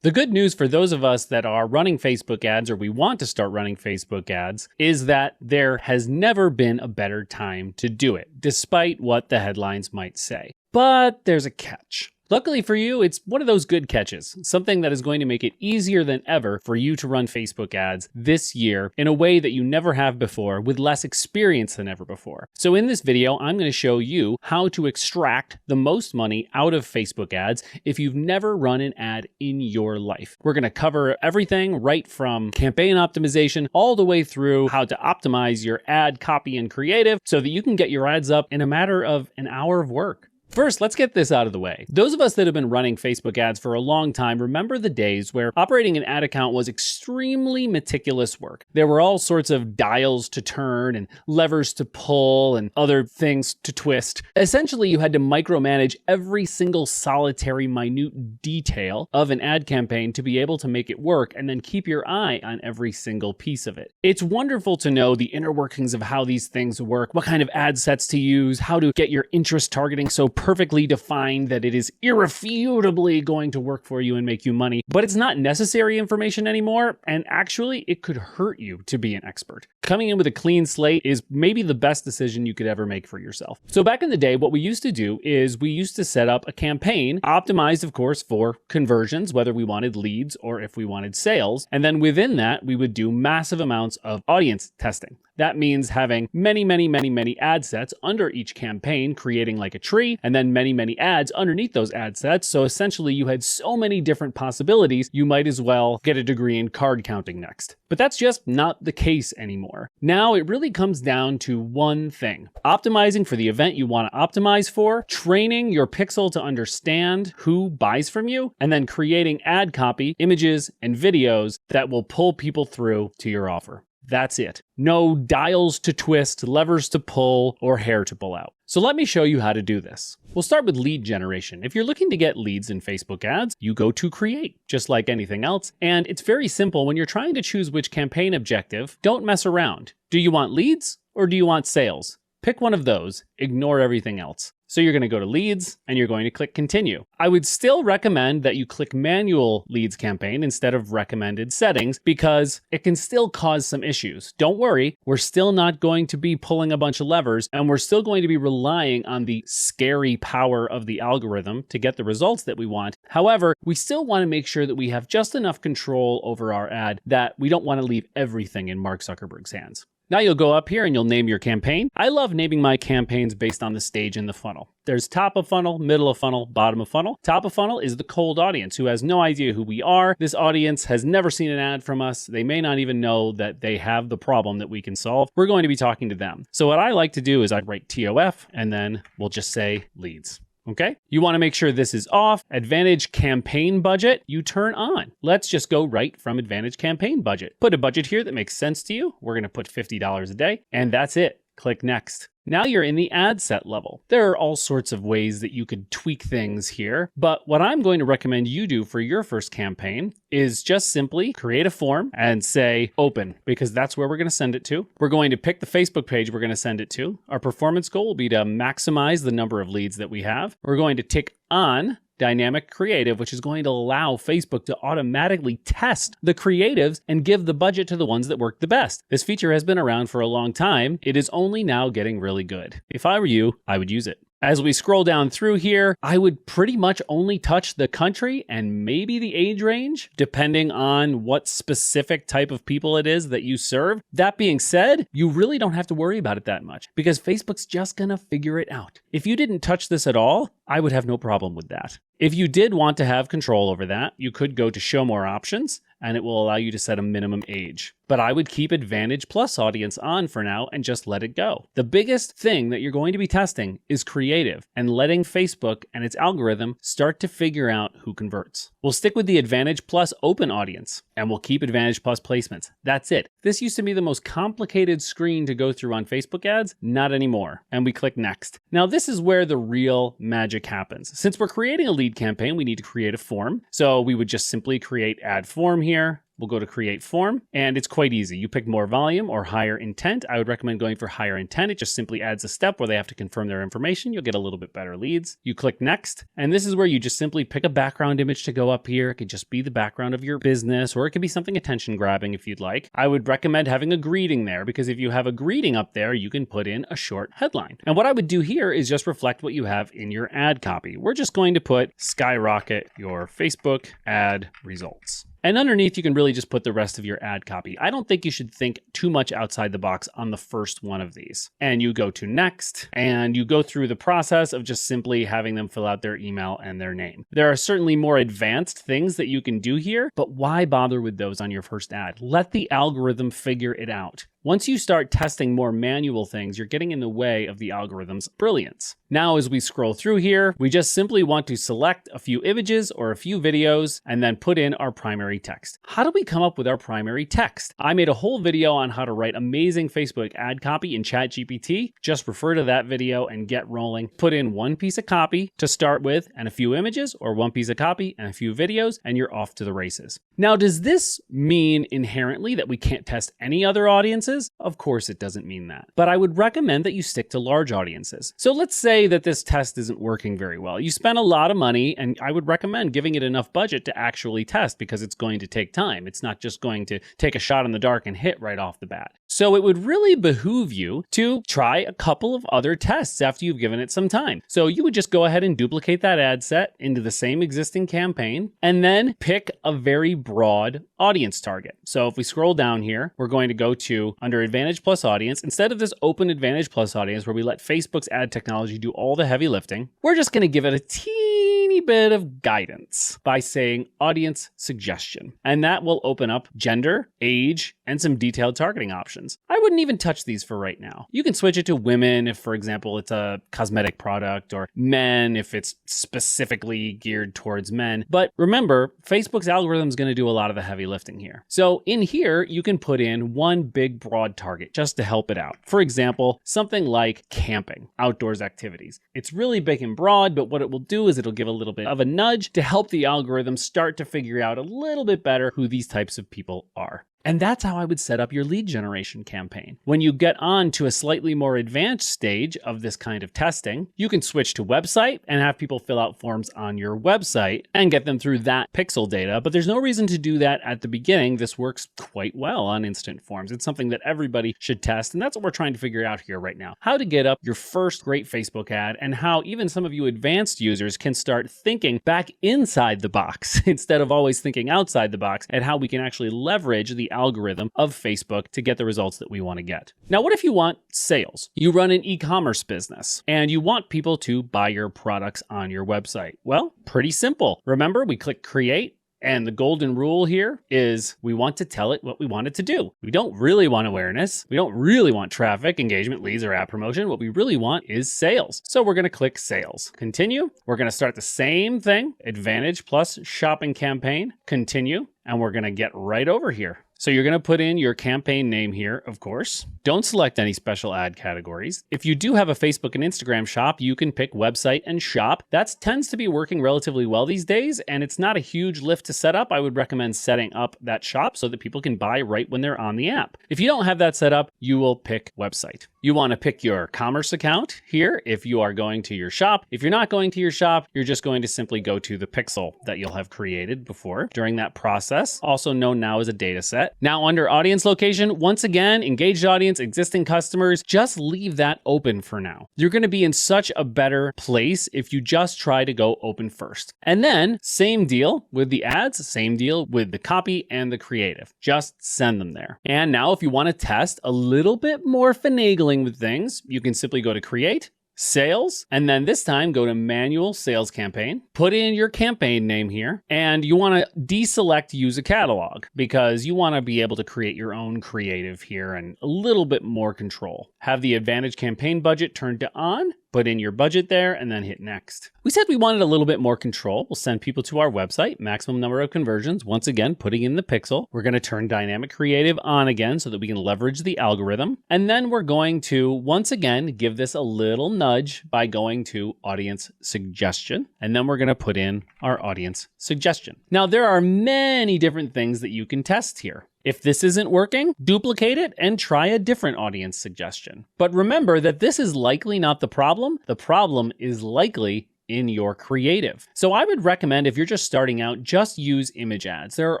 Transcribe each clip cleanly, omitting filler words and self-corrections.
The good news for those of us that are running Facebook ads or we want to start running Facebook ads is that there has never been a better time to do it, despite what the headlines might say. But there's a catch. Luckily for you, it's one of those good catches, something that is going to make it easier than ever for you to run Facebook ads this year in a way that you never have before with less experience than ever before. So in this video, I'm going to show you how to extract the most money out of Facebook ads if you've never run an ad in your life. We're going to cover everything right from campaign optimization all the way through how to optimize your ad copy and creative so that you can get your ads up in a matter of an hour of work. First, let's get this out of the way. Those of us that have been running Facebook ads for a long time remember the days where operating an ad account was extremely meticulous work. There were all sorts of dials to turn and levers to pull and other things to twist. Essentially, you had to micromanage every single solitary minute detail of an ad campaign to be able to make it work and then keep your eye on every single piece of it. It's wonderful to know the inner workings of how these things work, what kind of ad sets to use, how to get your interest targeting so perfectly defined that it is irrefutably going to work for you and make you money. But it's not necessary information anymore, and actually it could hurt you to be an expert. Coming in with a clean slate is maybe the best decision you could ever make for yourself. So back in the day, what we used to do is we used to set up a campaign, optimized of course for conversions, whether we wanted leads or if we wanted sales. And then within that, we would do massive amounts of audience testing. That means having many ad sets under each campaign, creating like a tree, and then many ads underneath those ad sets. So essentially you had so many different possibilities, you might as well get a degree in card counting next. But that's just not the case anymore. Now it really comes down to one thing: optimizing for the event you want to optimize for, training your pixel to understand who buys from you, and then creating ad copy, images, and videos that will pull people through to your offer. That's it. No dials to twist, levers to pull, or hair to pull out. So let me show you how to do this. We'll start with lead generation. If you're looking to get leads in Facebook ads, you go to create, just like anything else. And it's very simple. When you're trying to choose which campaign objective, don't mess around. Do you want leads or do you want sales? Pick one of those, ignore everything else. So you're going to go to leads and you're going to click continue. I would still recommend that you click manual leads campaign instead of recommended settings because it can still cause some issues. Don't worry, we're still not going to be pulling a bunch of levers and we're still going to be relying on the scary power of the algorithm to get the results that we want. However, we still want to make sure that we have just enough control over our ad that we don't want to leave everything in Mark Zuckerberg's hands. Now you'll go up here and you'll name your campaign. I love naming my campaigns based on the stage in the funnel. There's top of funnel, middle of funnel, bottom of funnel. Top of funnel is the cold audience who has no idea who we are. This audience has never seen an ad from us. They may not even know that they have the problem that we can solve. We're going to be talking to them. So what I like to do is I write TOF and then we'll just say leads. Okay, you want to make sure this is off. Advantage campaign budget, you turn on. Let's just go right from Advantage campaign budget. Put a budget here that makes sense to you. We're going to put $50 a day, and that's it. Click next. Now you're in the ad set level. There are all sorts of ways that you could tweak things here, but what I'm going to recommend you do for your first campaign is just simply create a form and say open, because that's where we're going to send it to. We're going to pick the Facebook page we're going to send it to. Our performance goal will be to maximize the number of leads that we have. We're going to tick on dynamic creative, which is going to allow Facebook to automatically test the creatives and give the budget to the ones that work the best. This feature has been around for a long time. It is only now getting really good. If I were you, I would use it. As we scroll down through here, I would pretty much only touch the country and maybe the age range, depending on what specific type of people it is that you serve. That being said, you really don't have to worry about it that much because Facebook's just gonna figure it out. If you didn't touch this at all, I would have no problem with that. If you did want to have control over that, you could go to show more options and it will allow you to set a minimum age. But I would keep Advantage Plus audience on for now and just let it go. The biggest thing that you're going to be testing is creative and letting Facebook and its algorithm start to figure out who converts. We'll stick with the Advantage Plus open audience and we'll keep Advantage Plus placements. That's it. This used to be the most complicated screen to go through on Facebook ads, not anymore. And we click next. Now this is where the real magic happens. Since we're creating a lead campaign, we need to create a form. So we would just simply create add form here. we'll go to create form, and it's quite easy. You pick more volume or higher intent. I would recommend going for higher intent. It just simply adds a step where they have to confirm their information. You'll get a little bit better leads. You click next, and this is where you just simply pick a background image to go up here. It could just be the background of your business, or it could be something attention grabbing if you'd like. I would recommend having a greeting there, because if you have a greeting up there, you can put in a short headline. And what I would do here is just reflect what you have in your ad copy. We're just going to put skyrocket your Facebook ad results. And underneath, you can really just put the rest of your ad copy. I don't think you should think too much outside the box on the first one of these. And you go to next, and you go through the process of just simply having them fill out their email and their name. There are certainly more advanced things that you can do here, but why bother with those on your first ad? Let the algorithm figure it out. Once you start testing more manual things, you're getting in the way of the algorithm's brilliance. Now, as we scroll through here, we just simply want to select a few images or a few videos and then put in our primary text. How do we come up with our primary text? I made a whole video on how to write amazing Facebook ad copy in ChatGPT. Just refer to that video and get rolling. Put in one piece of copy to start with and a few images, or one piece of copy and a few videos, and you're off to the races. Now, does this mean inherently that we can't test any other audiences? Of course it doesn't mean that, but I would recommend that you stick to large audiences. So let's say that this test isn't working very well. You spent a lot of money, and I would recommend giving it enough budget to actually test, because it's going to take time. It's not just going to take a shot in the dark and hit right off the bat. So it would really behoove you to try a couple of other tests after you've given it some time. So you would just go ahead and duplicate that ad set into the same existing campaign, and then pick a very broad audience target. So if we scroll down here, we're going to go to under Advantage Plus Audience. Instead of this open Advantage Plus Audience where we let Facebook's ad technology do all the heavy lifting, we're just going to give it a teeny bit of guidance by saying audience suggestion. And that will open up gender, age, and some detailed targeting options. I wouldn't even touch these for right now. You can switch it to women if, for example, it's a cosmetic product, or men if it's specifically geared towards men. But remember, Facebook's algorithm is going to do a lot of the heavy lifting here. So in here, you can put in one big broad target just to help it out. For example, something like camping, outdoors activities. It's really big and broad, but what it will do is it'll give a little bit of a nudge to help the algorithm start to figure out a little bit better who these types of people are. And that's how I would set up your lead generation campaign. When you get on to a slightly more advanced stage of this kind of testing, you can switch to website and have people fill out forms on your website and get them through that pixel data. But there's no reason to do that at the beginning. This works quite well on instant forms. It's something that everybody should test. And that's what we're trying to figure out here right now. How to get up your first great Facebook ad, and how even some of you advanced users can start thinking back inside the box instead of always thinking outside the box, and how we can actually leverage the algorithm of Facebook to get the results that we want to get. Now, what if you want sales? You run an e-commerce business and you want people to buy your products on your website. Well, pretty simple. Remember, we click create. And the golden rule here is we want to tell it what we want it to do. We don't really want awareness. We don't really want traffic, engagement, leads, or ad promotion. What we really want is sales. So we're going to click sales. Continue. We're going to start the same thing. Advantage plus shopping campaign. Continue. And we're going to get right over here. So you're going to put in your campaign name here, of course. Don't select any special ad categories. If you do have a Facebook and Instagram shop, you can pick website and shop. That tends to be working relatively well these days, and it's not a huge lift to set up. I would recommend setting up that shop so that people can buy right when they're on the app. If you don't have that set up, you will pick website. You want to pick your commerce account here if you are going to your shop. If you're not going to your shop, you're just going to simply go to the pixel that you'll have created before during that process, also known now as a data set. Now under audience location, once again, engaged audience, existing customers, just leave that open for now. You're going to be in such a better place if you just try to go open first. And then same deal with the ads, same deal with the copy and the creative. Just send them there. And now if you want to test a little bit more finagling with things, you can simply go to create, sales, and then this time go to manual sales campaign, put in your campaign name here, and you want to deselect use a catalog because you want to be able to create your own creative here and a little bit more control. Have the Advantage campaign budget turned to on, put in your budget there, and then hit next. We said we wanted a little bit more control. We'll send people to our website, maximum number of conversions. Once again, putting in the pixel. We're going to turn dynamic creative on again so that we can leverage the algorithm. And then we're going to, once again, give this a little nudge by going to audience suggestion. And then we're going to put in our audience suggestion. Now, there are many different things that you can test here. If this isn't working, duplicate it and try a different audience suggestion. But remember that this is likely not the problem. The problem is likely in your creative. So I would recommend, if you're just starting out, just use image ads. There are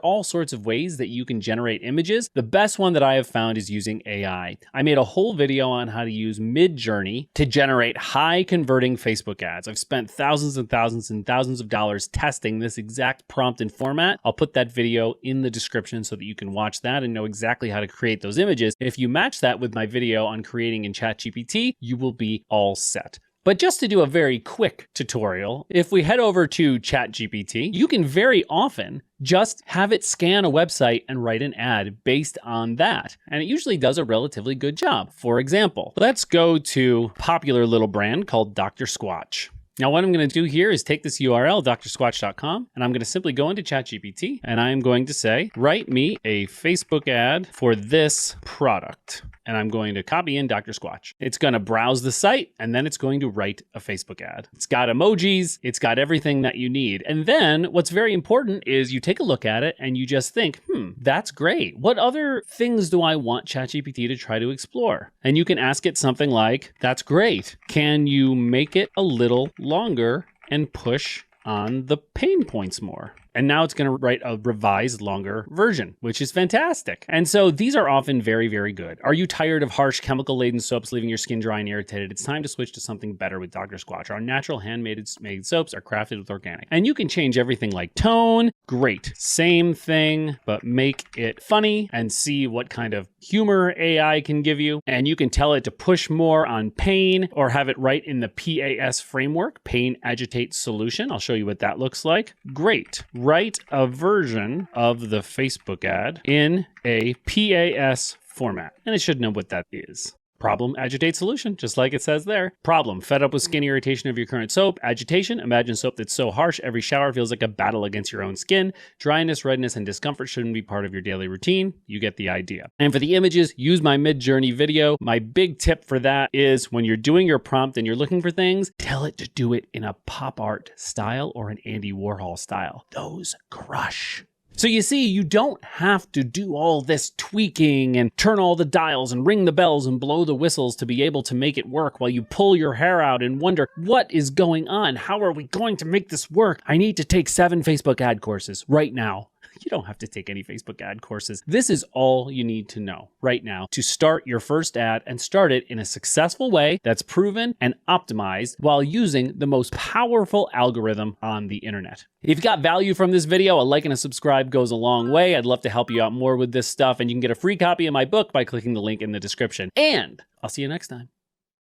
all sorts of ways that you can generate images. The best one that I have found is using AI. I made a whole video on how to use Midjourney to generate high converting Facebook ads. I've spent thousands and thousands and thousands of dollars testing this exact prompt and format. I'll put that video in the description so that you can watch that and know exactly how to create those images. If you match that with my video on creating in ChatGPT, you will be all set. But just to do a very quick tutorial, if we head over to ChatGPT, you can very often just have it scan a website and write an ad based on that. And it usually does a relatively good job. For example, let's go to a popular little brand called Dr. Squatch. Now, what I'm going to do here is take this URL, drsquatch.com, and I'm going to simply go into ChatGPT, and I'm going to say, write me a Facebook ad for this product. And I'm going to copy in Dr. Squatch. It's going to browse the site, and then it's going to write a Facebook ad. It's got emojis. It's got everything that you need. And then what's very important is you take a look at it and you just think, that's great. What other things do I want ChatGPT to try to explore? And you can ask it something like, that's great. Can you make it a little longer and push on the pain points more? And now it's going to write a revised, longer version, which is fantastic. And so these are often very, very good. Are you tired of harsh, chemical-laden soaps leaving your skin dry and irritated? It's time to switch to something better with Dr. Squatch. Our natural handmade soaps are crafted with organic. And you can change everything like tone. Great. Same thing, but make it funny and see what kind of humor AI can give you. And you can tell it to push more on pain or have it write in the PAS framework, pain, agitate, solution. I'll show you what that looks like. Great. Write a version of the Facebook ad in a PAS format. And it should know what that is. Problem, agitate, solution, just like it says there. Problem, fed up with skin irritation of your current soap. Agitation, imagine soap that's so harsh every shower feels like a battle against your own skin. Dryness, redness, and discomfort shouldn't be part of your daily routine. You get the idea. And for the images, use my Midjourney video. My big tip for that is when you're doing your prompt and you're looking for things, tell it to do it in a pop art style or an Andy Warhol style. Those crush. So you see, you don't have to do all this tweaking and turn all the dials and ring the bells and blow the whistles to be able to make it work while you pull your hair out and wonder, what is going on? How are we going to make this work? I need to take 7 Facebook ad courses right now. You don't have to take any Facebook ad courses. This is all you need to know right now to start your first ad and start it in a successful way that's proven and optimized while using the most powerful algorithm on the internet. If you got value from this video, a like and a subscribe goes a long way. I'd love to help you out more with this stuff, and you can get a free copy of my book by clicking the link in the description. And I'll see you next time.